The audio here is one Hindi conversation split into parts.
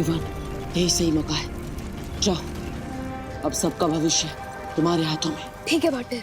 विवान, यही सही मौका है। जाओ, अब सबका भविष्य तुम्हारे हाथों में। ठीक है भाटे।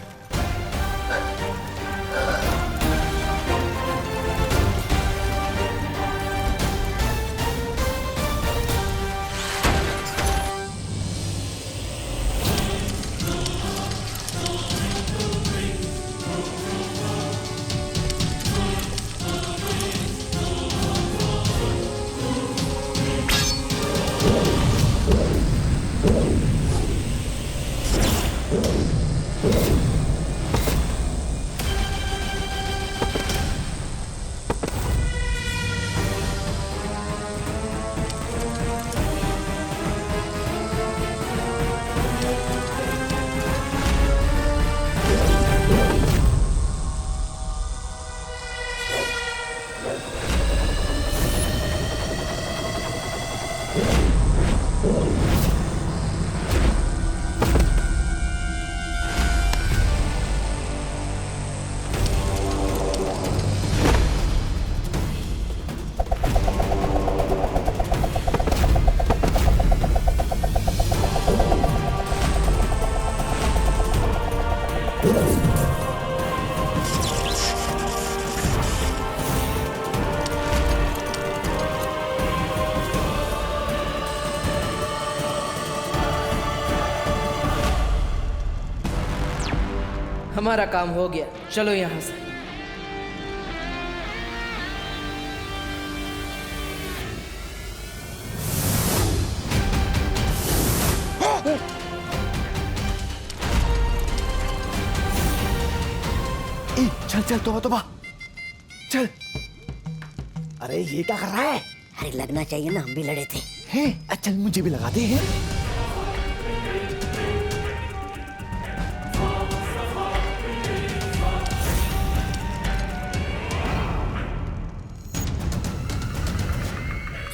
हमारा काम हो गया, चलो यहाँ से। चल चल, तोबा चल। अरे ये क्या कर रहा है? अरे लगना चाहिए ना, हम भी लड़े थे। हैं? चल मुझे भी लगा दे। हैं?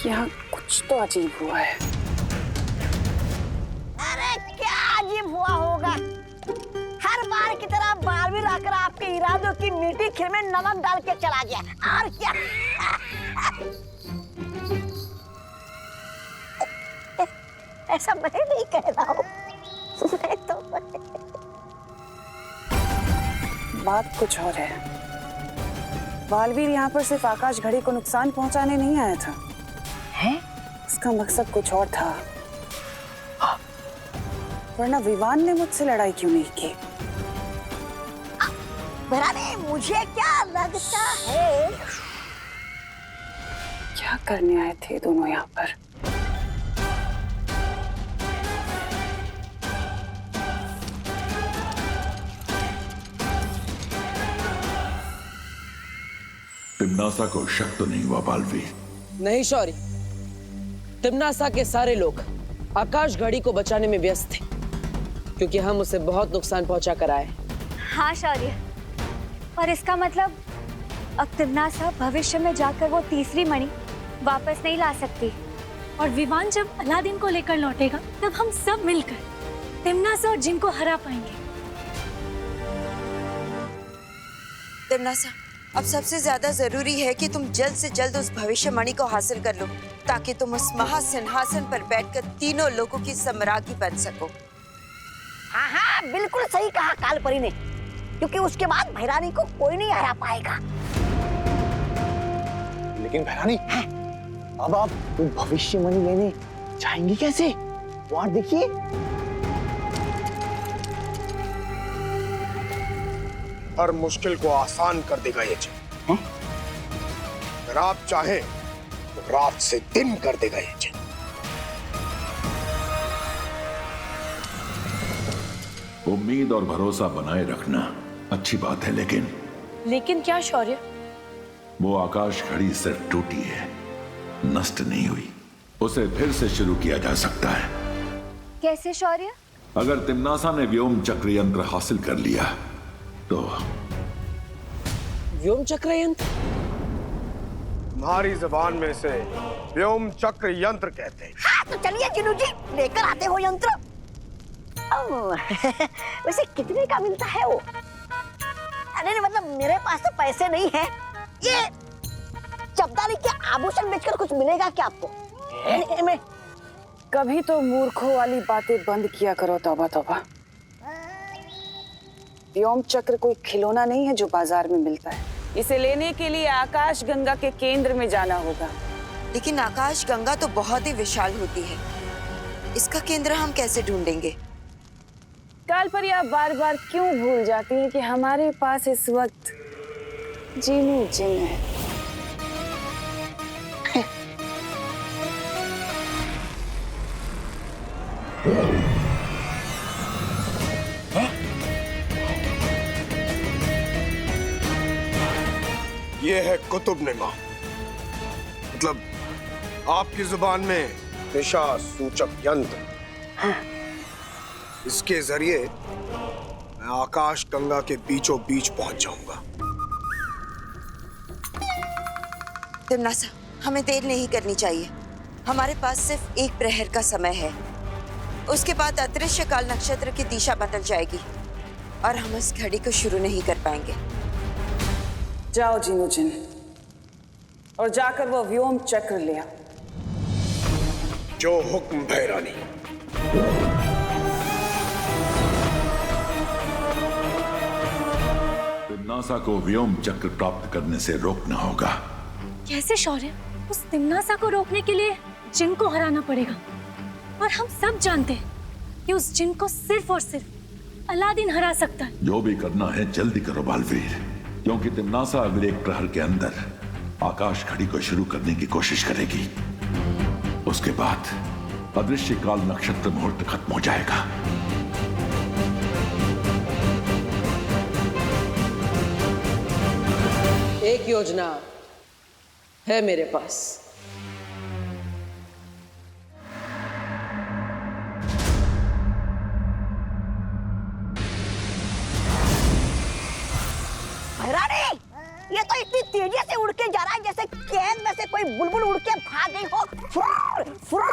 यहाँ कुछ तो अजीब हुआ है। अरे क्या अजीब हुआ होगा? हर बार की तरह बालवीर आकर आपके इरादों की मीठी खीर में नमक डाल के चला गया। और क्या? ऐसा मैं नहीं कह रहा हूँ। मैं तो बात कुछ और है। बालवीर यहाँ पर सिर्फ आकाश घड़ी को नुकसान पहुंचाने नहीं आया था। है? उसका मकसद कुछ और था। वरना विवान ने मुझसे लड़ाई क्यों नहीं की? भराने, मुझे क्या लगता है? क्या करने आए थे दोनों यहाँ पर? तिम्नासा को शक तो नहीं हुआ बालवीर? नहीं शौर्य, तिम्नासा के सारे लोग आकाश घड़ी को बचाने में व्यस्त थे, क्योंकि हम उसे बहुत नुकसान पहुंचा कर आए। हाँ शौर्य, और इसका मतलब अब तिम्नासा भविष्य में जाकर वो तीसरी मणि वापस नहीं ला सकती। और विवान जब अलादीन को लेकर लौटेगा तब हम सब मिलकर तिम्नासा और जिन को हरा पाएंगे। तिम्नासा, अब सबसे ज्यादा जरूरी है कि तुम जल्द से जल्द उस भविष्य मणि को हासिल कर लो, ताकि तुम उस महासिंहासन पर बैठकर तीनों लोगों की सम्राज्ञी बन सको। हाँ हाँ, बिल्कुल सही कहा कालपरी ने, क्योंकि उसके बाद भैरानी को कोई नहीं हरा पाएगा। लेकिन भैरानी, अब आप भविष्य मणि लेने जाएंगी कैसे? वहां देखिए। हर मुश्किल को आसान कर देगा ये चिन्ह। अगर आप चाहें तो रात से दिन कर देगा ये चिन्ह। उम्मीद और भरोसा बनाए रखना अच्छी बात है, लेकिन क्या शौर्य? वो आकाश घड़ी सिर्फ टूटी है, नष्ट नहीं हुई। उसे फिर से शुरू किया जा सकता है। कैसे शौर्य? अगर तिम्नासा ने व्योम चक्र यंत्र हासिल कर लिया तो। व्योम चक्र यंत्र? तुम्हारी जबान में से व्योम चक्र यंत्र कहते हैं। हाँ तो चलिए जिनू जी, लेकर आते हो यंत्र। वैसे कितने का मिलता है वो? अरे मतलब मेरे पास तो पैसे नहीं है। ये चपदारी के आभूषण बेचकर कुछ मिलेगा क्या आपको? कभी तो मूर्खों वाली बातें बंद किया करो। तौबा तौबा। व्योम चक्र कोई खिलौना नहीं है जो बाजार में मिलता है। इसे लेने के लिए आकाश गंगा के केंद्र में जाना होगा। लेकिन आकाश गंगा तो बहुत ही विशाल होती है, इसका केंद्र हम कैसे ढूंढेंगे? काल पर आप बार बार क्यों भूल जाती हैं कि हमारे पास इस वक्त जीनू जिन है। ये है कुतुबनुमा, मतलब आपकी जुबान में दिशा सूचक यंत्र। इसके जरिए मैं आकाश गंगा के बीचों बीच पहुंच जाऊंगा। तिम्नासा, हमें देर नहीं करनी चाहिए। हमारे पास सिर्फ एक प्रहर का समय है, उसके बाद अदृश्य काल नक्षत्र की दिशा बदल जाएगी और हम इस घड़ी को शुरू नहीं कर पाएंगे। जाओ जीनू जिन और जाकर वो व्योम चक्र ले आओ। जो हुक्म भैरानी। तिम्नासा को व्योम चक्र प्राप्त करने से रोकना होगा। कैसे शौर्य? उस तिम्नासा को रोकने के लिए जिन को हराना पड़ेगा, और हम सब जानते हैं कि उस जिन को सिर्फ और सिर्फ अलादीन हरा सकता है। जो भी करना है जल्दी करो बालवीर, क्योंकि तिम्नासा अगले एक प्रहर के अंदर आकाश घड़ी को शुरू करने की कोशिश करेगी। उसके बाद अदृश्य काल नक्षत्र मुहूर्त खत्म हो जाएगा। एक योजना है मेरे पास। भैरानी, ये तो इतनी तेजी से उड़ के जा रहा है जैसे कैद में से कोई बुलबुल उड़ के भाग गई हो। फुर, फुर।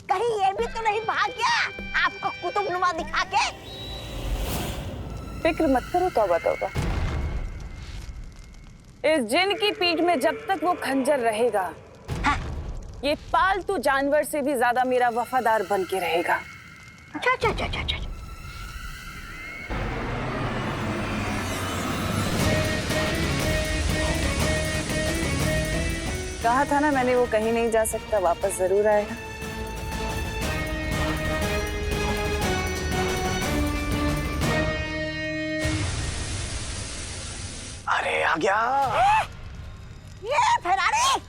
कहीं ये भी तो नहीं भाग गया आपको कुतुबनुमा दिखा के? फिक्र मत करो तौबा तौबा। इस जिन की पीठ में जब तक वो खंजर रहेगा, ये पालतू जानवर से भी ज्यादा मेरा वफादार बन के रहेगा। अच्छा अच्छा अच्छा अच्छा अच्छा। कहा था ना मैंने, वो कहीं नहीं जा सकता, वापस जरूर आएगा। अरे आ गया। ये भैरानी,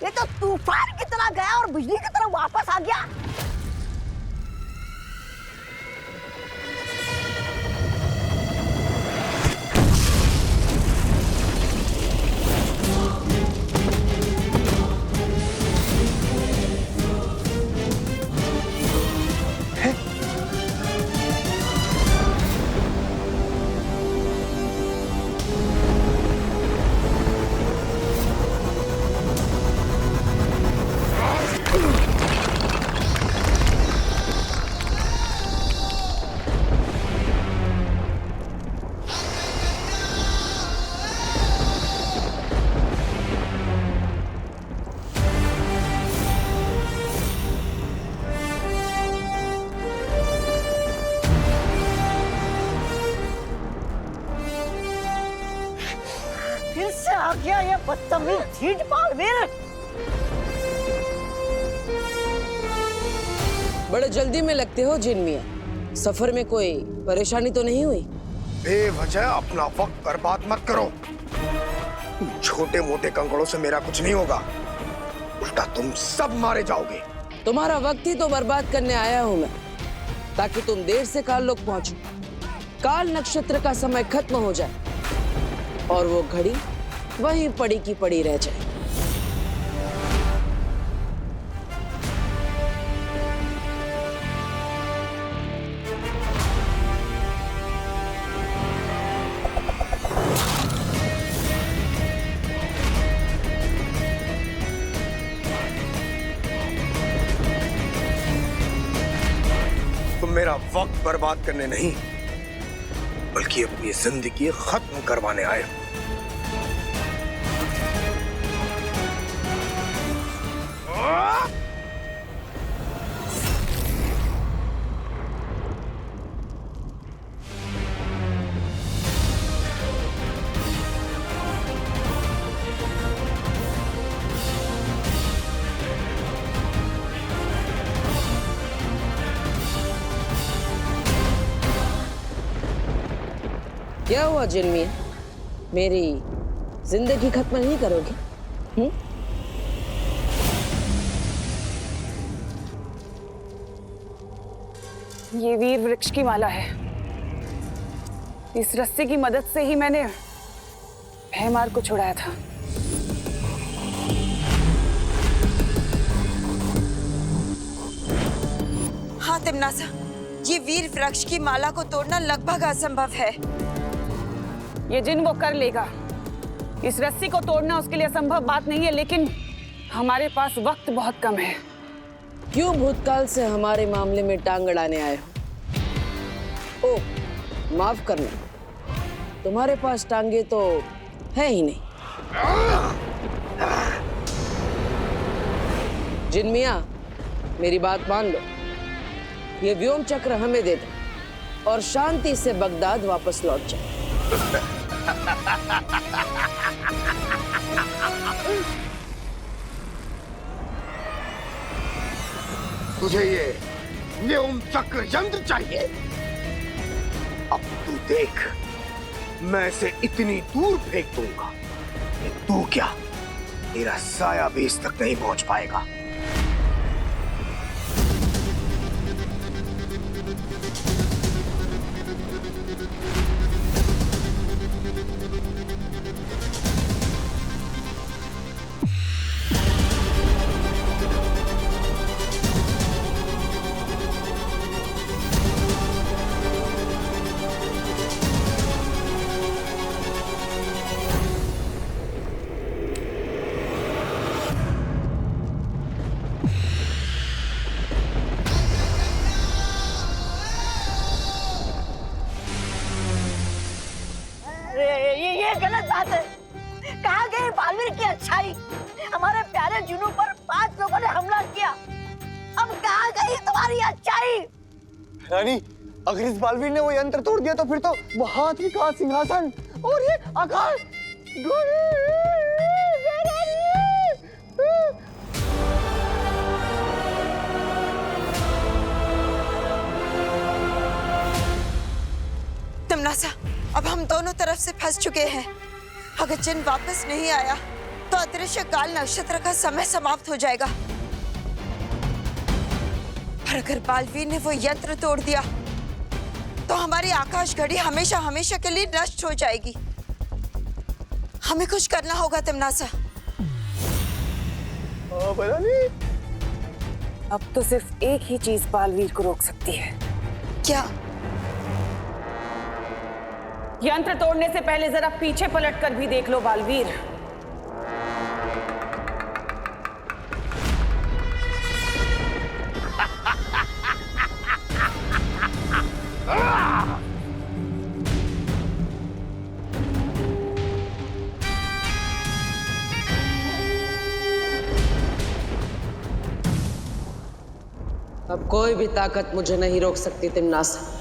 ये तो तूफान की तरह गया और बिजली की तरह वापस आ गया। फिर से आ गया ये बदतमीज झीट बालवीर। बड़े जल्दी में लगते हो जिन मियां। सफर में कोई परेशानी तो नहीं हुई? बेवजह अपना वक्त बर्बाद मत करो। छोटे मोटे कंकड़ों से मेरा कुछ नहीं होगा, उल्टा तुम सब मारे जाओगे। तुम्हारा वक्त ही तो बर्बाद करने आया हूं मैं, ताकि तुम देर से काल लोग पहुंचो, काल नक्षत्र का समय खत्म हो जाए और वो घड़ी वहीं पड़ी की पड़ी रह जाए। तुम मेरा वक्त बर्बाद करने नहीं, बल्कि अपनी जिंदगी खत्म करवाने आए हो। क्या हुआ जिनमिया? मेरी जिंदगी खत्म नहीं करोगे? ये वीर वृक्ष की माला है। इस रस्सी की मदद से ही मैंने भैमार को छुड़ाया था। हाँ तिमनासा, ये वीर वृक्ष की माला को तोड़ना लगभग असंभव है। ये जिन वो कर लेगा। इस रस्सी को तोड़ना उसके लिए असंभव बात नहीं है, लेकिन हमारे पास वक्त बहुत कम है। क्यों भूतकाल से हमारे मामले में टांग अड़ाने आए हो? ओ, माफ करना, तुम्हारे पास टांगे तो है ही नहीं। जिनमिया, मेरी बात मान लो। ये व्योम चक्र हमें दे दो और शांति से बगदाद वापस लौट जाए। तुझे ये व्योम चक्र यंत्र चाहिए? अब तू देख, मैं इसे इतनी दूर फेंक दूंगा कि तू क्या, तेरा साया भी इस तक नहीं पहुंच पाएगा। ये गलत बात है। कहाँ गई बालवीर की अच्छाई? हमारे प्यारे जुनू पर 5 लोगों ने हमला किया। अब कहाँ गई तुम्हारी अच्छाई? रानी, अगर इस बालवीर ने वो यंत्र तोड़ दिया तो फिर तो वो हाथी का सिंहासन और ये आकाश तिमनासा, अब हम दोनों तरफ से फंस चुके हैं। अगर जिन वापस नहीं आया तो अदृश्य काल नक्षत्र का समय समाप्त हो जाएगा। और अगर बालवीर ने वो यंत्र तोड़ दिया तो हमारी आकाश घड़ी हमेशा हमेशा के लिए नष्ट हो जाएगी। हमें कुछ करना होगा तिमनासा। अब तो सिर्फ एक ही चीज बालवीर को रोक सकती है। क्या? यंत्र तोड़ने से पहले जरा पीछे पलट कर भी देख लो बालवीर। अब कोई भी ताकत मुझे नहीं रोक सकती तिमनासा।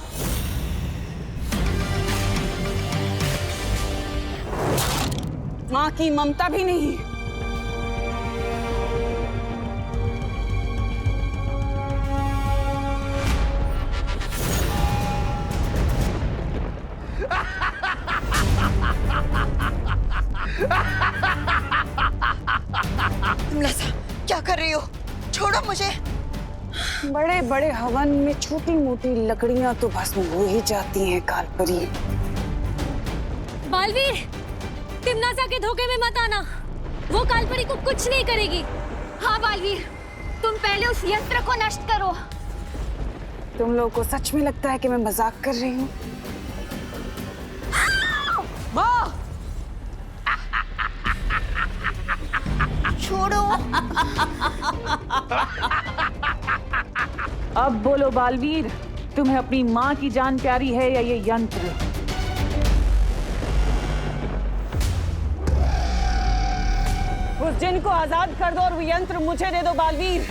मां की ममता भी नहीं। तिमनासा, क्या कर रही हो? छोड़ो मुझे। बड़े बड़े हवन में छोटी मोटी लकड़ियां तो भस्म हो ही जाती हैं कालपरी। बालवीर, तिमनासा के धोखे में मत आना। वो कालपरी को कुछ नहीं करेगी। हाँ बालवीर, तुम पहले उस यंत्र को नष्ट करो। तुम लोगों को सच में लगता है कि मैं मजाक कर रही हूँ? माँ! छोड़ो। अब बोलो बालवीर, तुम्हें अपनी माँ की जान प्यारी है या ये यंत्र? उस जिन को आजाद कर दो और वो यंत्र मुझे दे दो बालवीर,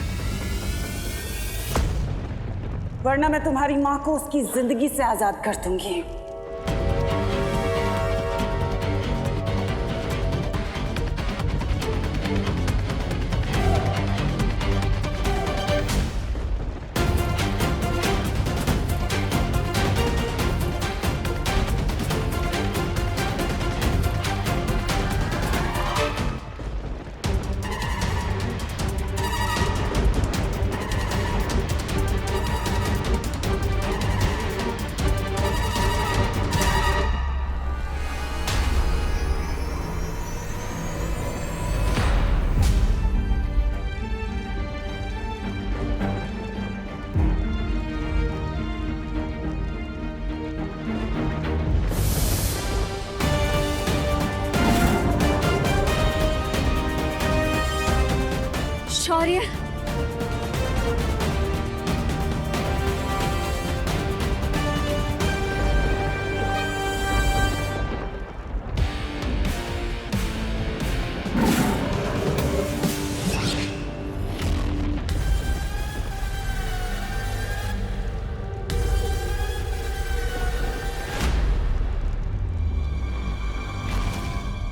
वरना मैं तुम्हारी माँ को उसकी जिंदगी से आजाद कर दूंगी। शौर्य,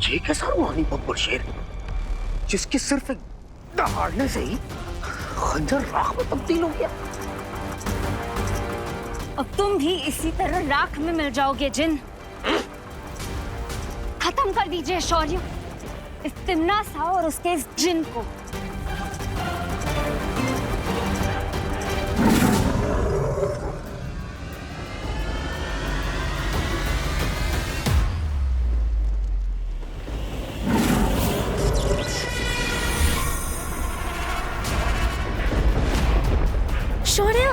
ये कैसा रूहानी बब्बर शेर जिसकी सिर्फ एक दहाड़ने से ही खंजर राख में तब्दील हो गया। अब तुम भी इसी तरह राख में मिल जाओगे जिन। खत्म कर दीजिए शौर्य इस तिम्नासा और उसके इस जिन को। शौर्य,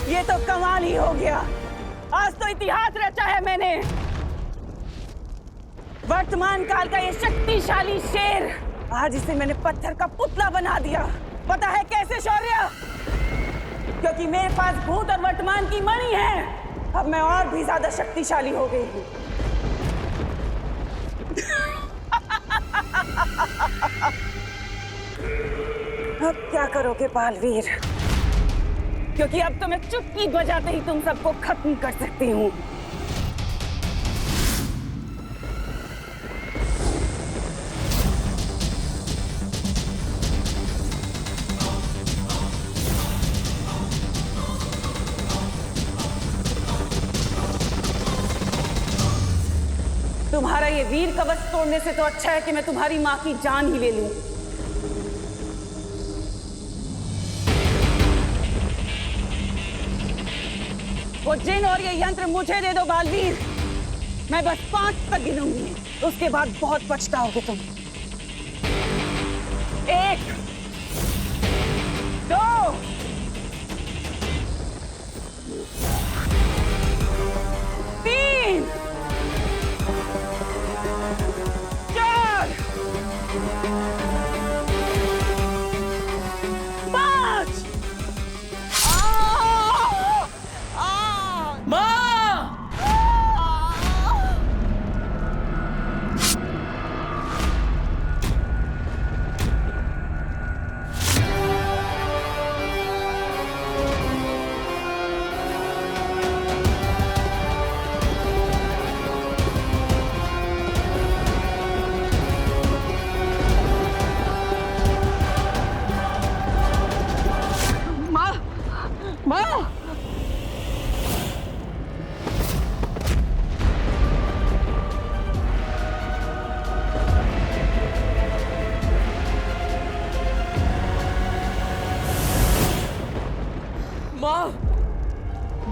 ये तो कमाल ही हो गया। आज तो इतिहास रचा है मैंने। वर्तमान काल का ये शक्तिशाली शेर, आज इसे मैंने पत्थर का पुतला बना दिया। पता है कैसे शौर्य? क्योंकि मेरे पास भूत और वर्तमान की मणि है। अब मैं और भी ज्यादा शक्तिशाली हो गई हूँ। अब क्या करोगे बालवीर? क्योंकि अब तो मैं चुटकी बजाते ही तुम सबको खत्म कर सकती हूँ। तुम्हारा ये वीर कवच तोड़ने से तो अच्छा है कि मैं तुम्हारी माँ की जान ही ले लूं। वो जिन और ये यंत्र मुझे दे दो बालवीर। मैं बस 5 तक गिनूंगी, उसके बाद बहुत पछताओगे तुम। 1, 2, 3, 4, 5।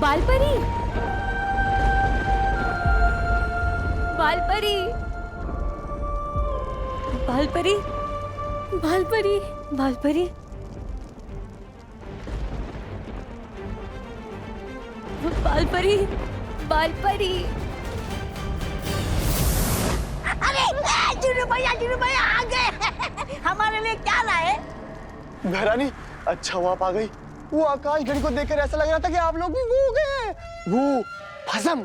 बालपरी, बालपरी, बालपरी, बालपरी, बालपरी, बालपरी, बालपरी। अरे जुनू भैया आ गए। हमारे लिए क्या लाए? घरानी, अच्छा हुआ आप आ गई। वो आकाश घड़ी को देखकर ऐसा लग रहा था कि आप लोग भी वो हो गए। वो भस्म।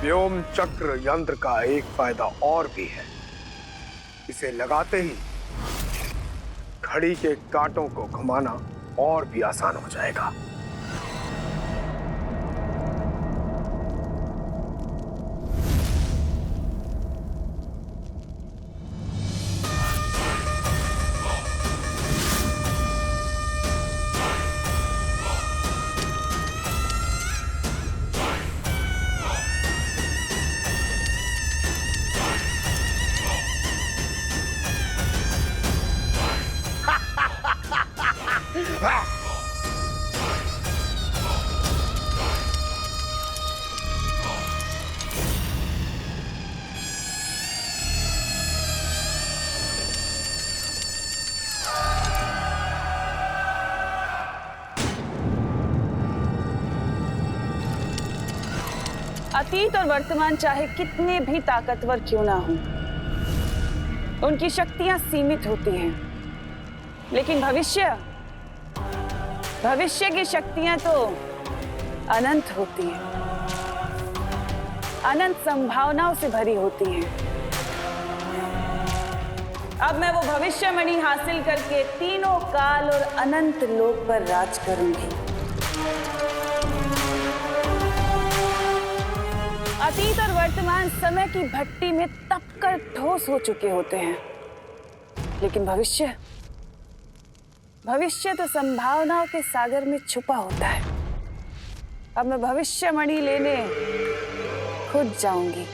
व्योम चक्र यंत्र का एक फायदा और भी है। इसे लगाते ही घड़ी के कांटों को घुमाना और भी आसान हो जाएगा। अतीत और वर्तमान चाहे कितने भी ताकतवर क्यों ना हों, उनकी शक्तियां सीमित होती हैं, लेकिन भविष्य की शक्तियां तो अनंत होती हैं, अनंत संभावनाओं से भरी होती हैं। अब मैं वो भविष्यमणि हासिल करके तीनों काल और अनंत लोक पर राज करूंगी। अतीत और वर्तमान समय की भट्टी में तपकर ठोस हो चुके होते हैं, लेकिन भविष्य तो संभावनाओं के सागर में छुपा होता है। अब मैं भविष्यमणि लेने खुद जाऊंगी।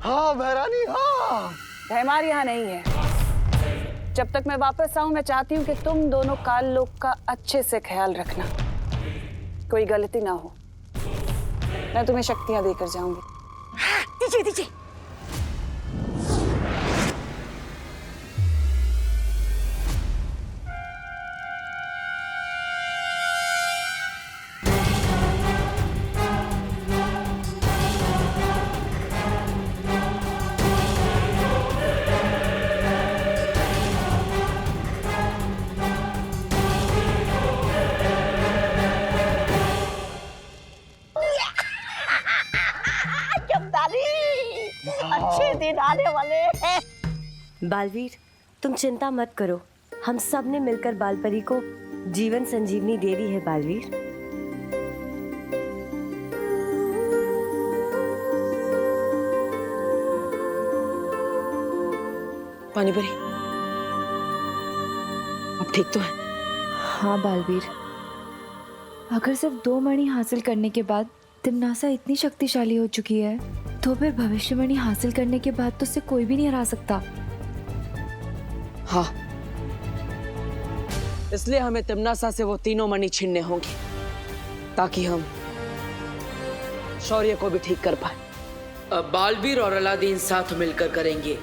हाँ भैरानी, हाँ। भैमार यहाँ नहीं है। जब तक मैं वापस आऊं, मैं चाहती हूँ कि तुम दोनों काल लोक का अच्छे से ख्याल रखना, कोई गलती ना हो। मैं तुम्हें शक्तियां देकर जाऊंगी। हाँ, दीजिए दीजिए। अच्छे दिन आने वाले हैं। बालवीर, तुम चिंता मत करो, हम सब ने मिलकर बालपरी को जीवन संजीवनी दे दी है। बालवीर, पानीपरी, अब ठीक तो है? हाँ बालवीर, अगर सिर्फ 2 मणि हासिल करने के बाद तिम्नासा इतनी शक्तिशाली हो चुकी है, तो फिर भविष्यमणि हासिल करने के बाद तो उसे कोई भी नहीं हरा सकता। हाँ, इसलिए हमें तिम्नासा से वो तीनों मणि छीनने होंगे, ताकि हम शौर्य को भी ठीक कर पाए। अब बालवीर और अलादीन साथ मिलकर करेंगे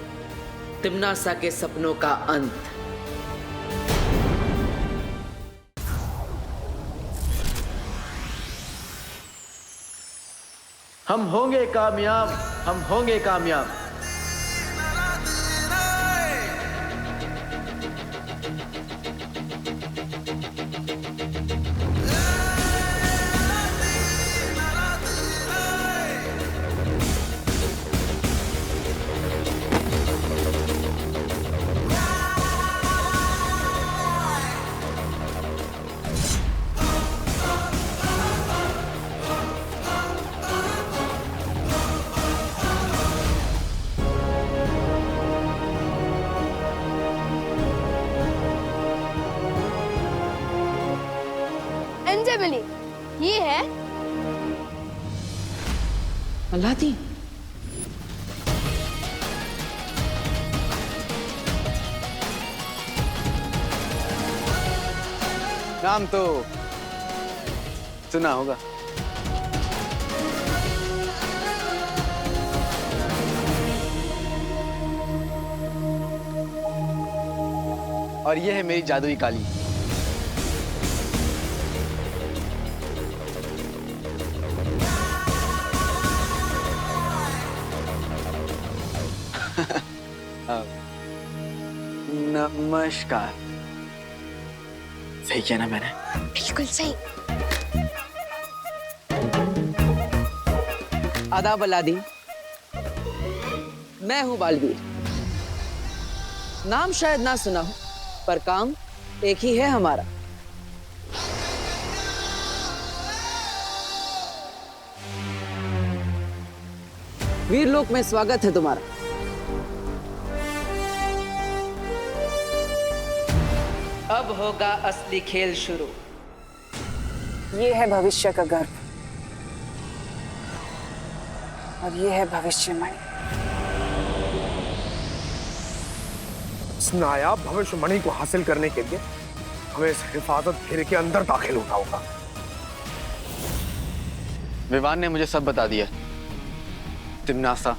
तिम्नासा के सपनों का अंत। हम होंगे कामयाब, हम होंगे कामयाब। ये है अलादीन। नाम तो सुना होगा। और ये है मेरी जादुई काली। नमस्कार। सही किया ना मैंने? बिल्कुल सही। आदाब अलादीन, मैं हूं बालवीर। नाम शायद ना सुना हो, पर काम एक ही है हमारा। वीरलोक में स्वागत है तुम्हारा। अब होगा असली खेल शुरू। ये है भविष्य का गर्भ और ये है भविष्यवाणी। इस नायाब भविष्यवाणी को हासिल करने के लिए हमें इस हिफाजत घेरे के अंदर दाखिल होना होगा। विवान ने मुझे सब बता दिया। तिम्नासा,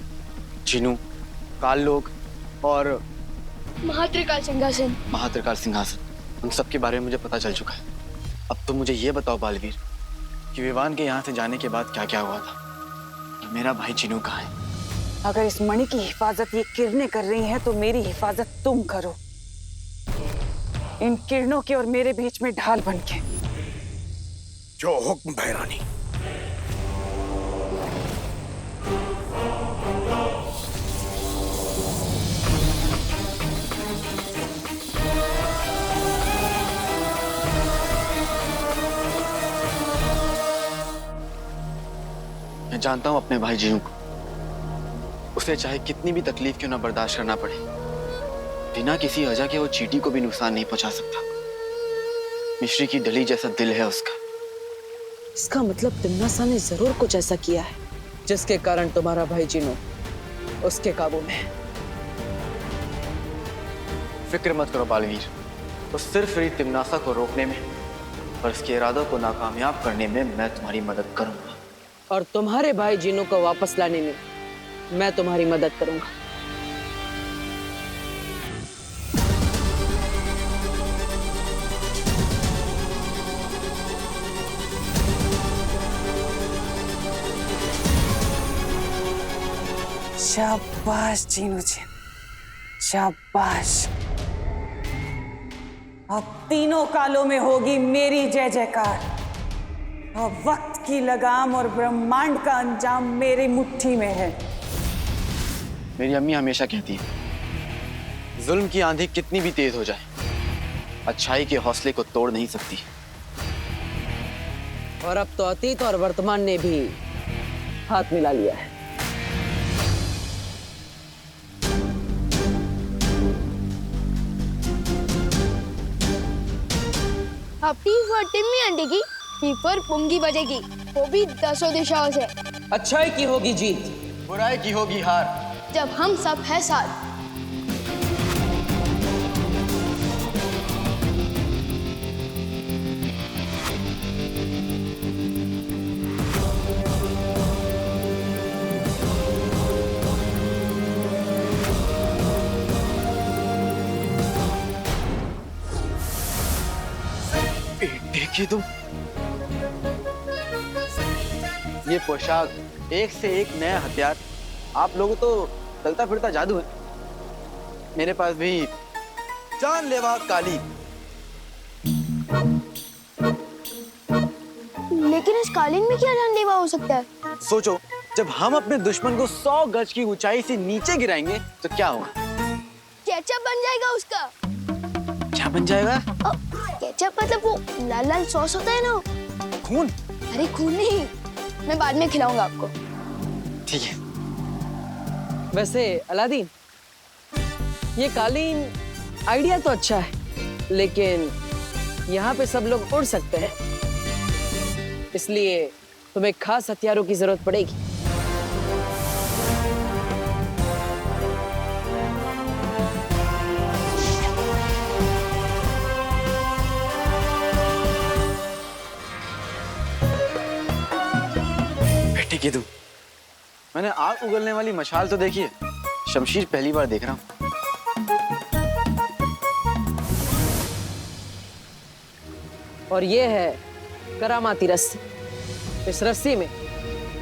जिनू, काललोक और महात्रिकाल सिंहासन। महात्रिकाल सिंहासन, उन सब के बारे में मुझे पता चल चुका है। अब तुम मुझे ये बताओ बालवीर कि विवान के यहाँ से जाने के बाद क्या क्या हुआ था और मेरा भाई जिनू कहाँ है? अगर इस मणि की हिफाजत ये किरणें कर रही हैं तो मेरी हिफाजत तुम करो, इन किरणों के और मेरे बीच में ढाल बनके। जो हुक्म भैरानी। मैं जानता हूं अपने भाई जिनू को, उसे चाहे कितनी भी तकलीफ क्यों ना बर्दाश्त करना पड़े, बिना किसी वजह के वो चींटी को भी नुकसान नहीं पहुंचा सकता। मिश्री की डली जैसा दिल है उसका। इसका मतलब तिम्नासा ने जरूर कुछ ऐसा किया है जिसके कारण तुम्हारा भाई जिनू उसके काबू में है। फिक्र मत करो बालवीर, तो सिर्फ मेरी तिम्नासा को रोकने में और उसके इरादों को नाकामयाब करने में मैं तुम्हारी मदद करूंगा। और तुम्हारे भाई जिनू को वापस लाने में मैं तुम्हारी मदद करूंगा। शाबाश जीनू जी, शाबाश। अब तीनों कालों में होगी मेरी जय जयकार। अब वक्त की लगाम और ब्रह्मांड का अंजाम मेरी मुट्ठी में है। मेरी अम्मी हमेशा कहती है, जुल्म की आंधी कितनी भी तेज हो जाए, अच्छाई के हौसले को तोड़ नहीं सकती। और अब तो अतीत और वर्तमान ने भी हाथ मिला लिया है। अब टी फॉर टिम्मी आंटी की, टी फॉर पुंगी बजेगी, वो भी 10 दिशाओं से। अच्छाई की होगी जीत, बुराई की होगी हार, जब हम सब है साथ। देखिए तुम, ये पोशाक, एक से एक नया हथियार। आप लोगों तो चलता फिरता जादू है। मेरे पास भी जानलेवा काली। लेकिन इस कालीन में क्या जानलेवा हो सकता है? सोचो, जब हम अपने दुश्मन को 100 गज की ऊंचाई से नीचे गिराएंगे तो क्या होगा? केचप बन जाएगा उसका। क्या बन जाएगा? केचप मतलब वो लाल लाल सॉस होता है ना। खून? अरे खून नहीं, मैं बाद में खिलाऊंगा आपको। ठीक है। वैसे अलादीन, ये कालीन आइडिया तो अच्छा है, लेकिन यहाँ पे सब लोग उड़ सकते हैं, इसलिए तुम्हें खास हथियारों की जरूरत पड़ेगी। ठीक है, मैंने आग उगलने वाली मशाल तो देखी है, शमशीर पहली बार देख रहा हूँ। और ये है करामाती रस्सी। इस रस्सी में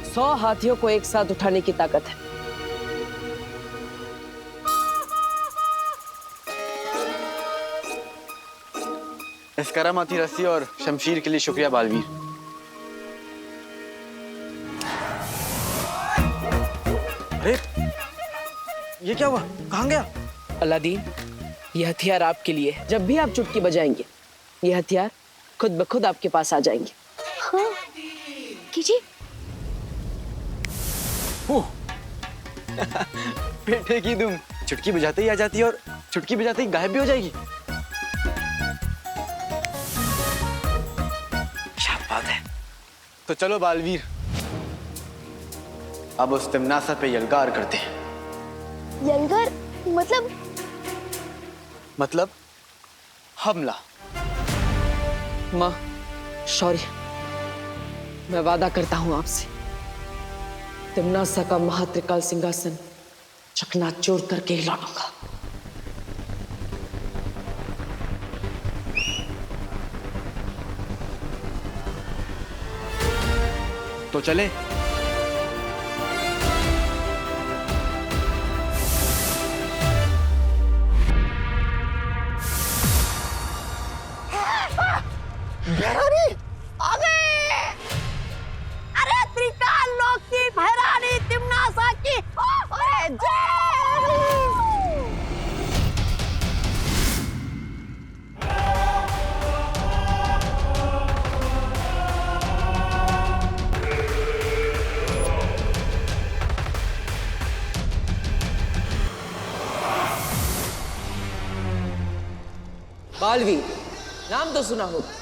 100 हाथियों को एक साथ उठाने की ताकत है। इस करामाती रस्सी और शमशीर के लिए शुक्रिया बालवीर। अरे ये क्या हुआ? कहाँ गया? अलादीन, ये हथियार आपके लिए है। जब भी आप चुटकी बजाएंगे ये हथियार खुद ब खुद आपके पास आ जाएंगे। हाँ कीजिए। बेटे की दुम, चुटकी बजाते ही आ जाती है और चुटकी बजाते ही गायब भी हो जाएगी। क्या बात है। तो चलो बालवीर, अब उस तिमनासा पे यलगार करते हैं। यलगार मतलब हमला। माँ, शौर्य, मैं वादा करता हूं आपसे, तिमनासा का महात्रिकाल सिंहासन चकनाचूर करके ही लौटूंगा। तो चले। भैरानी आ गए। अरे त्रिकाल लोक की भैरानी तिमनासा की अरे जय। बालवीर, नाम तो सुना होगा।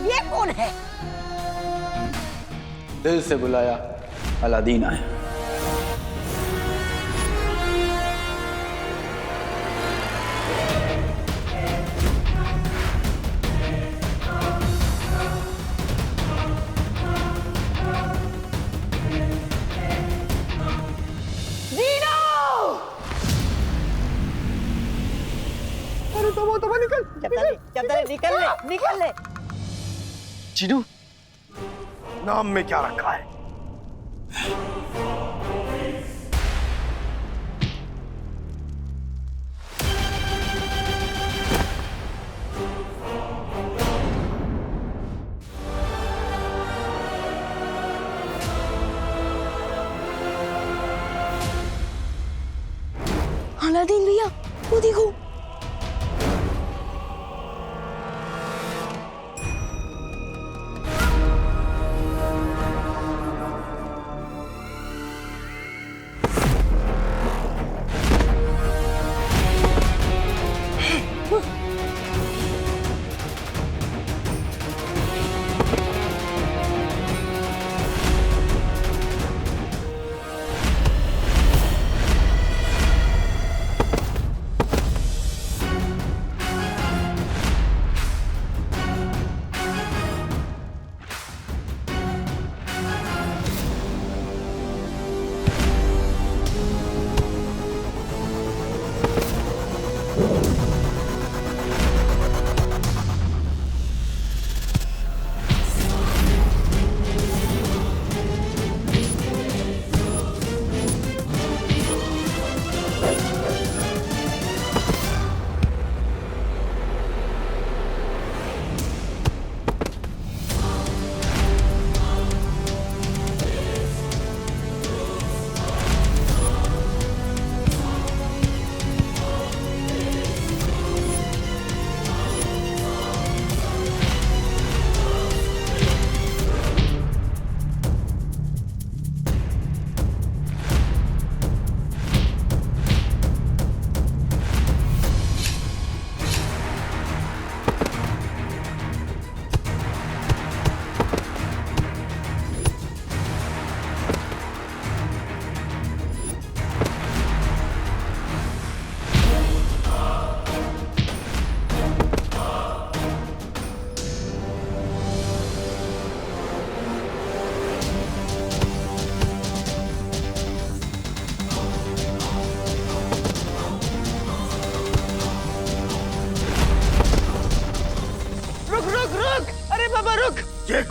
ये कौन है? दिल से बुलाया अलादीन आए। अरे तो निकल निकल ले। चीनू, नाम में क्या रखा है? अलादीन भैया वो देखो।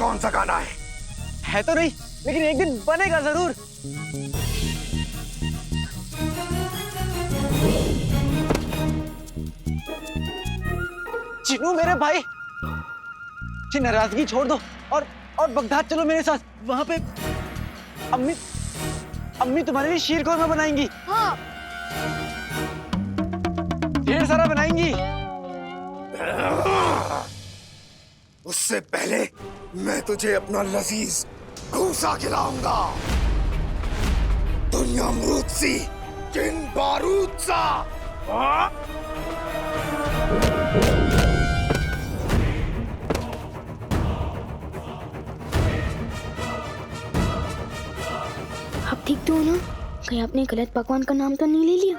कौन सा गाना है तो नहीं, लेकिन एक दिन बनेगा जरूर। चिनू मेरे भाई, ये नाराजगी छोड़ दो और बगदाद चलो मेरे साथ। वहां पे अम्मी तुम्हारे लिए शीर कोरमा बनाएंगी। हाँ। ढेर सारा बनाएंगी। उससे पहले मैं तुझे अपना लजीज घूसा खिलाऊंगा। दुनिया अमरूद सी, जिन बारूद सा। आप ठीक तो हो ना? कहीं आपने गलत पकवान का नाम तो नहीं ले लिया?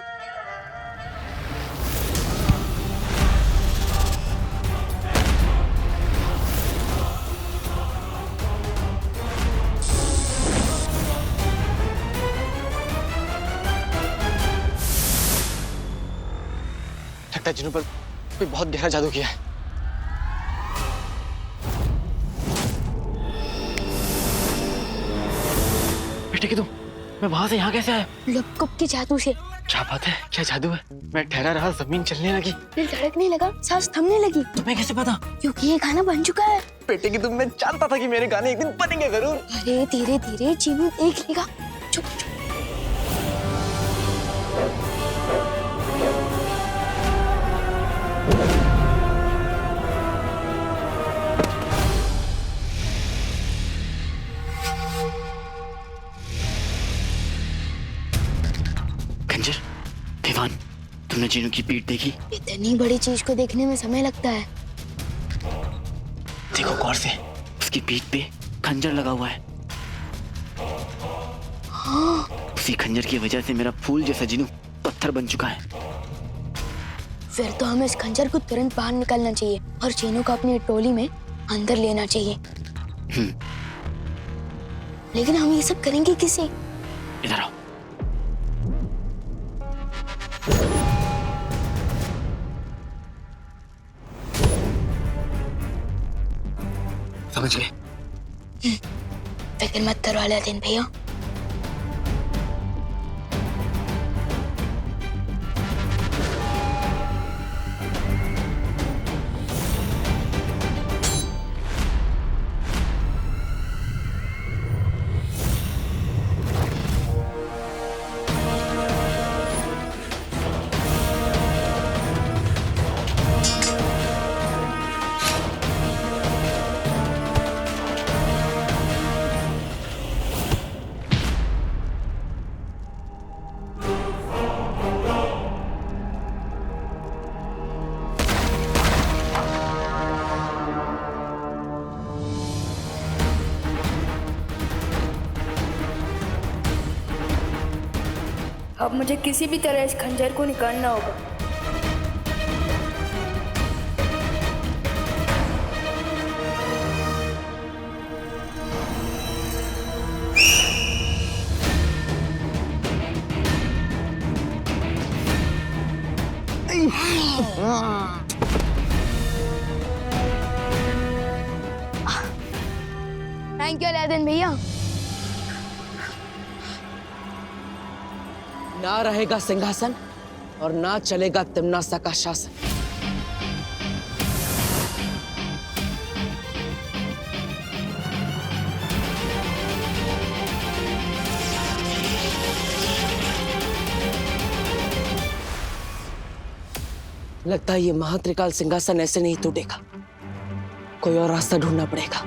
लगता है जिन्हों पर कोई बहुत गहरा जादू किया है। बेटे की तुम, मैं वहां से यहाँ कैसे आया? लपकप के जादू से। क्या बात है, क्या जादू है? मैं ठहरा रहा, जमीन चलने लगी, दिल धड़कने लगा, सांस थमने लगी। तुम्हें कैसे पता? क्योंकि ये गाना बन चुका है। बेटे की तुम, मैं जानता था कि मेरे गाने एक दिन बनेंगे जरूर। अरे धीरे धीरे जीनू देख लेगा। चुप चुप। खंजर, दीवान, तुमने जीनू की पीठ देखी? इतनी बड़ी चीज को देखने में समय लगता है। देखो गौर से, उसकी पीठ पे खंजर लगा हुआ है। हाँ। उसी खंजर की वजह से मेरा फूल जैसा जीनू पत्थर बन चुका है। फिर तो हमें इस खंजर को तुरंत बाहर निकालना चाहिए और जीनू को अपनी टोली में अंदर लेना चाहिए। लेकिन हम ये सब करेंगे किसे? इधर आओ। समझ गए? फिक्र मत करो अलादीन भैया। अब मुझे किसी भी तरह इस खंजर को निकालना होगा। थैंक यू अलादीन भैया। ना रहेगा सिंहासन और ना चलेगा तिम्नासा का शासन। लगता है ये महात्रिकाल सिंहासन ऐसे नहीं टूटेगा, कोई और रास्ता ढूंढना पड़ेगा।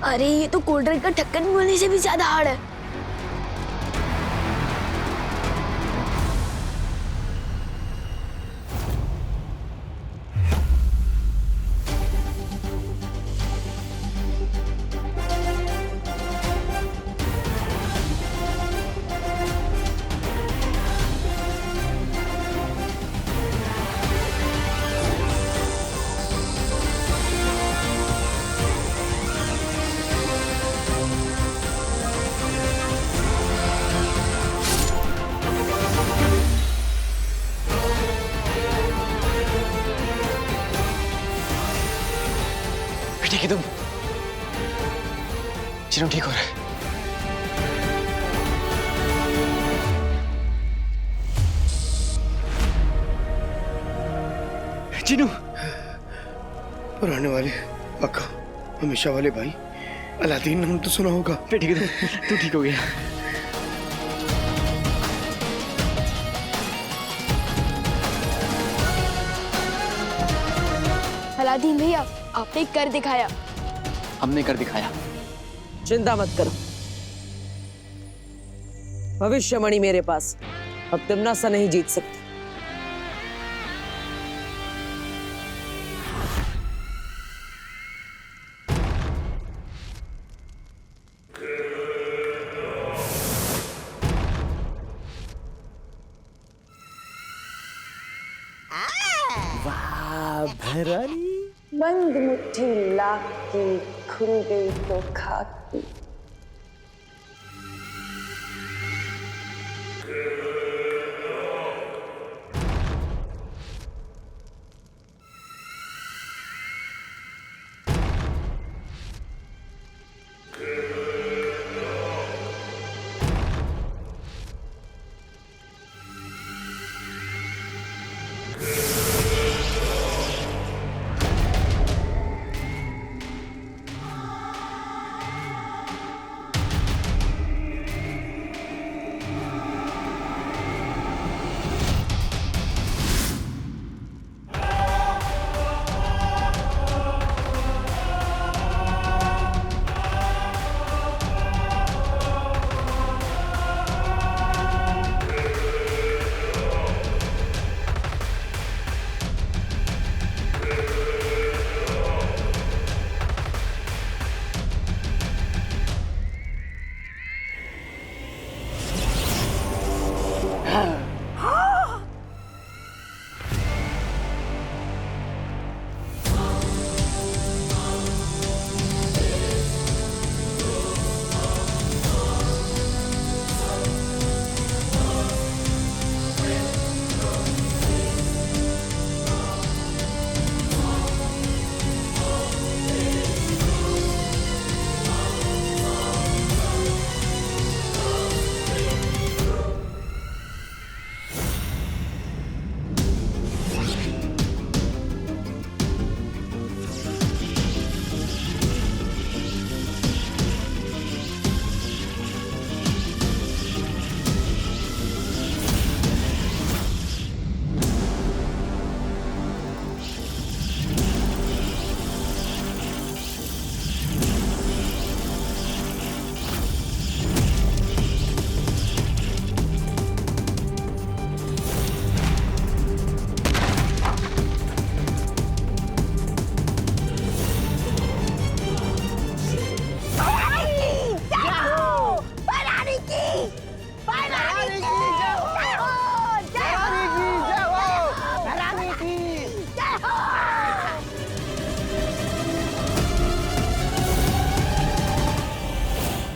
अरे ये तो कोल्ड ड्रिंक का ढक्कन बोलने से भी ज्यादा हार्ड है। ठीक है तुम। चिनू ठीक हो रहा है। चिनू। पुराने वाले पक्का हमेशा वाले भाई अलादीन नाम तो सुना होगा। ठीक है तू ठीक हो गया। अलादीन भैया आपने कर दिखाया। हमने कर दिखाया। चिंता मत करो, भविष्यमणि मेरे पास, अब तिम्नासा नहीं जीत सकती। वाह भैरानी, बंद मुट्ठी लाख की खुल गई तो खाक की।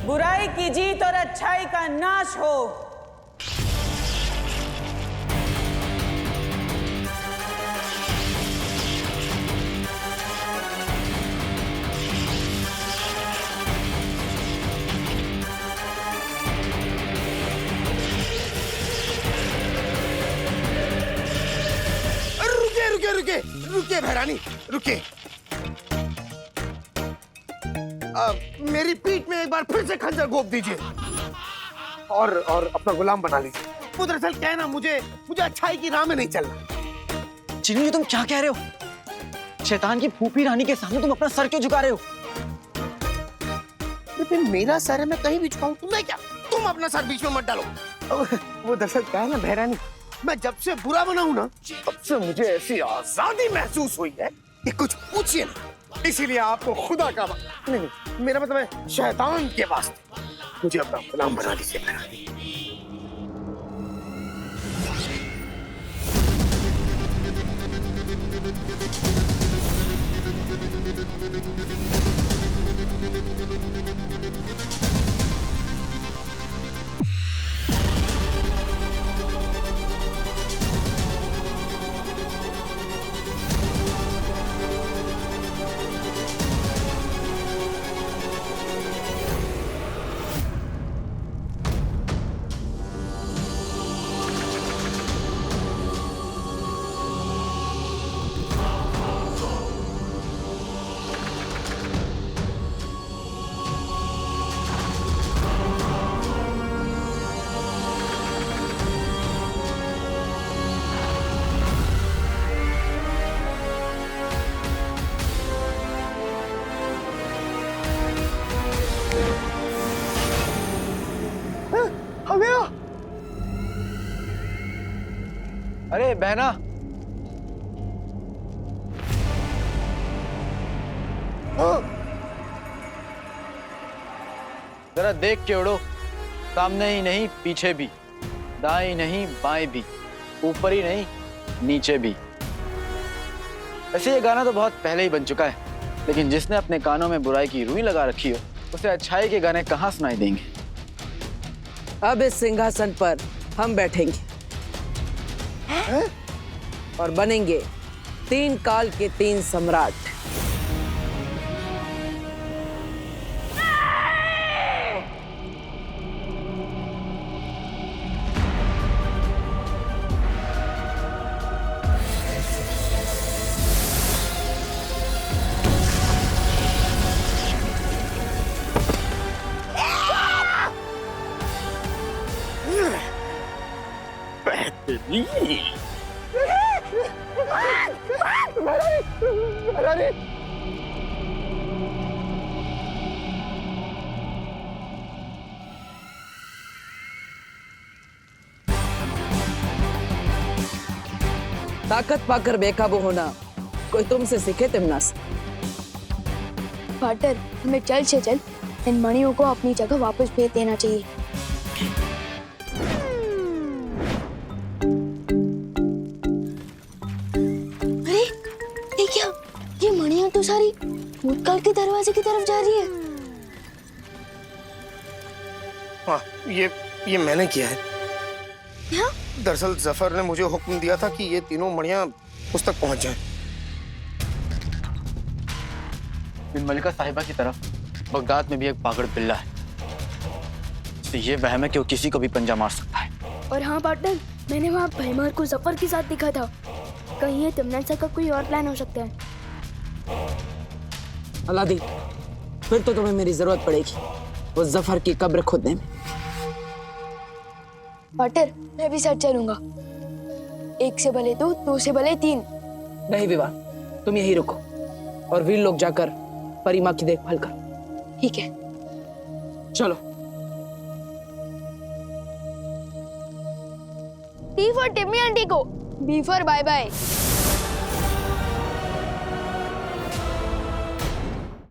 बुराई की जीत और अच्छाई का नाश हो। रुके भैरानी रुके। मेरी पीठ में एक बार फिर से खंजर घोंप दीजिए और अपना गुलाम बना लीजिए। वो दरअसल क्या है ना, मुझे अच्छाई की राह में नहीं चलना। चिन्नू ये तुम क्या कह रहे हो? शैतान की फूफी रानी के सामने तुम अपना सर क्यों झुका रहे हो? मेरा सर है, मैं कहीं भी झुकाऊं, तुम्हें क्या? तुम अपना सर बीच में मत डालो। वो दरअसल क्या है ना बहरानी, मैं जब से बुरा बना हूं ना, तब से मुझे ऐसी आजादी महसूस हुई है कि कुछ पूछिए ना। इसीलिए आपको खुदा का नहीं, मेरा मतलब है शैतान के वास्ते मुझे अपना गुलाम बना दीजिए बहरानी। अरे बहना, जरा देख के उड़ो, सामने ही नहीं पीछे भी, दाएं नहीं बाएं भी, ऊपर ही नहीं नीचे भी। वैसे ये गाना तो बहुत पहले ही बन चुका है, लेकिन जिसने अपने कानों में बुराई की रुई लगा रखी हो उसे अच्छाई के गाने कहाँ सुनाई देंगे। अब इस सिंहासन पर हम बैठेंगे और बनेंगे 3 काल के 3 सम्राट। ताकत पाकर बेकाबू होना कोई तुमसे सीखे तिमनासा? पार्टनर, हमें जल्द से जल्द इन मणियों को अपनी जगह वापस भेज देना चाहिए। अरे ये क्या, ये मणियां तो सारी भूतकाल के दरवाजे की तरफ जा रही है। हाँ, ये मैंने किया है। क्या? दरअसल जफर ने मुझे हुक्म दिया था कि ये तीनों मणियां उस तक पहुंच जाएं। बिन मलिका साहिबा की तरफ बगदाद में भी एक पागड़ बिल्ला है, तो ये वहम है कि वो किसी को भी पंजा मार सकता है। और हाँ पार्टनर, मैंने वहाँ भैमार को जफर के साथ देखा था। कहीं ये तिमनासा का कोई और प्लान हो सकता है। अलादीन, फिर तो तुम्हें मेरी जरूरत पड़ेगी वो जफर की कब्र खोदने में। पार्टनर, मैं भी साथ चलूंगा। 1 से भले 2, 2 से भले 3। नहीं विवाह, तुम यहीं रुको और वीर लोग जाकर परिमा की देखभाल करो। ठीक है, चलो। टी फॉर टिम्मी आंटी को, बी फॉर बाय बाय।